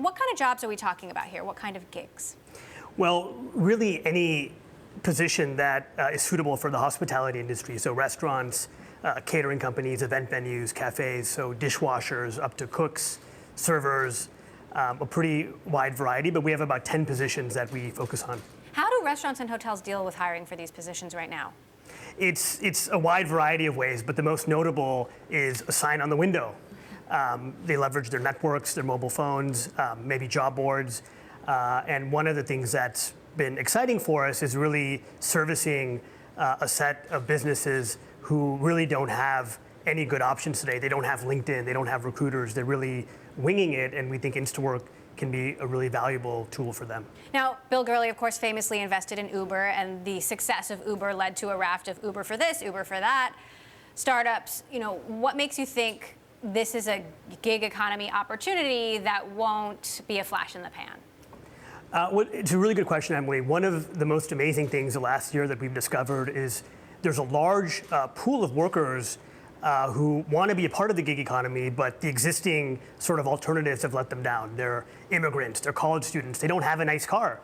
what kind of jobs are we talking about here? What kind of gigs? Well, really any position that is suitable for the hospitality industry. So restaurants, catering companies, event venues, cafes, so dishwashers up to cooks, servers, a pretty wide variety, but we have about 10 positions that we focus on. How do restaurants and hotels deal with hiring for these positions right now? It's a wide variety of ways, but the most notable is a sign on the window. They leverage their networks, their mobile phones, maybe job boards. And one of the things that's been exciting for us is really servicing a set of businesses who really don't have any good options today. They don't have LinkedIn, they don't have recruiters, they're really winging it, and we think Instawork can be a really valuable tool for them. Now, Bill Gurley, of course, famously invested in Uber, and the success of Uber led to a raft of Uber for this, Uber for that startups. What makes you think this is a gig economy opportunity that won't be a flash in the pan? It's a really good question, Emily. One of the most amazing things the last year that we've discovered is there's a large pool of workers who want to be a part of the gig economy, but the existing sort of alternatives have let them down. They're immigrants, they're college students, they don't have a nice car,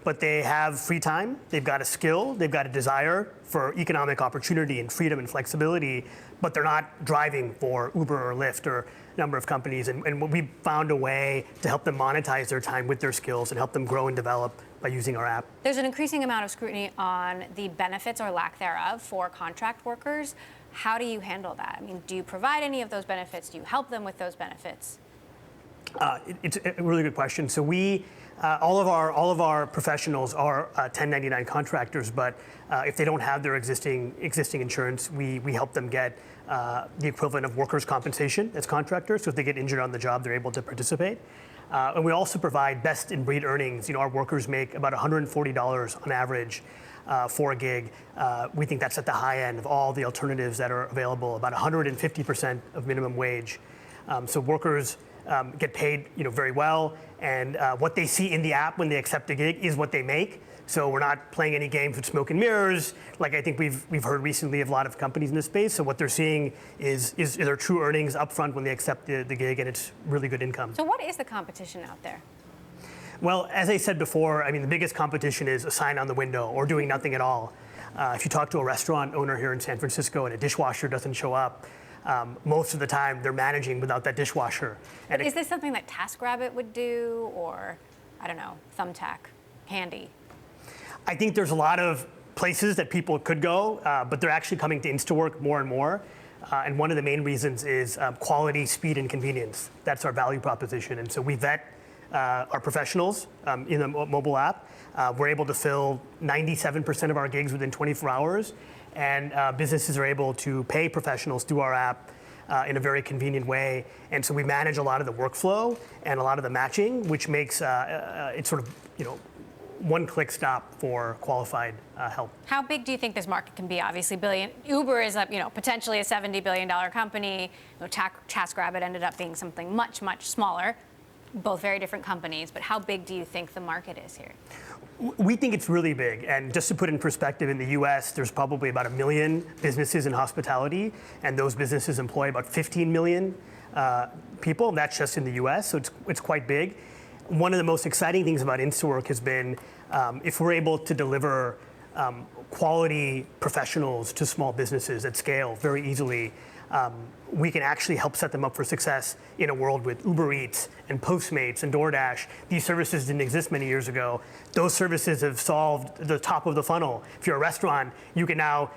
but they have free time, they've got a skill, they've got a desire for economic opportunity and freedom and flexibility, but they're not driving for Uber or Lyft or a number of companies. And we found a way to help them monetize their time with their skills and help them grow and develop by using our app. There's an increasing amount of scrutiny on the benefits or lack thereof for contract workers. How do you handle that? I mean, do you provide any of those benefits? Do you help them with those benefits? It's a really good question. So we, all of our professionals are 1099 contractors, but if they don't have their existing insurance, we help them get the equivalent of workers' compensation as contractors. So if they get injured on the job, they're able to participate. And we also provide best in breed earnings. Our workers make about $140 on average for a gig. We think that's at the high end of all the alternatives that are available, about 150% of minimum wage. So workers get paid very well, and what they see in the app when they accept a gig is what they make. So we're not playing any games with smoke and mirrors, like I think we've heard recently of a lot of companies in this space. So what they're seeing is their true earnings up front when they accept the gig, and it's really good income. So what is the competition out there? Well, as I said before, the biggest competition is a sign on the window or doing nothing at all. If you talk to a restaurant owner here in San Francisco and a dishwasher doesn't show up, most of the time they're managing without that dishwasher. And is this something that TaskRabbit would do, or, I don't know, Thumbtack, Handy? I think there's a lot of places that people could go, but they're actually coming to Instawork more and more. And one of the main reasons is quality, speed, and convenience. That's our value proposition. And so we vet our professionals in the mobile app. We're able to fill 97% of our gigs within 24 hours. And businesses are able to pay professionals through our app in a very convenient way. And so we manage a lot of the workflow and a lot of the matching, which makes it sort of, one-click stop for qualified help. How big do you think this market can be? Obviously, Uber is potentially a $70 billion company. TaskRabbit ended up being something much, much smaller. Both very different companies, but how big do you think the market is here? We think it's really big, and just to put in perspective, in the US, there's probably about 1 million businesses in hospitality, and those businesses employ about 15 million people, and that's just in the US, so it's quite big. One of the most exciting things about Instawork has been if we're able to deliver quality professionals to small businesses at scale very easily, we can actually help set them up for success in a world with Uber Eats and Postmates and DoorDash. These services didn't exist many years ago. Those services have solved the top of the funnel. If you're a restaurant, you can now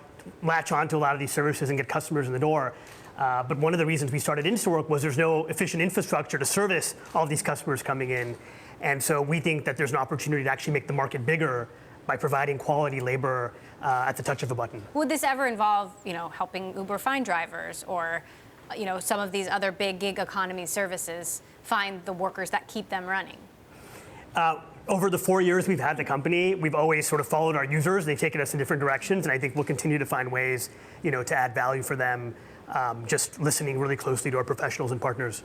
latch on to a lot of these services and get customers in the door. But one of the reasons we started Instawork was there's no efficient infrastructure to service all these customers coming in. And so we think that there's an opportunity to actually make the market bigger by providing quality labor at the touch of a button. Would this ever involve, helping Uber find drivers, or, some of these other big gig economy services find the workers that keep them running? Over the 4 years we've had the company, we've always sort of followed our users. They've taken us in different directions, and I think we'll continue to find ways, to add value for them, just listening really closely to our professionals and partners.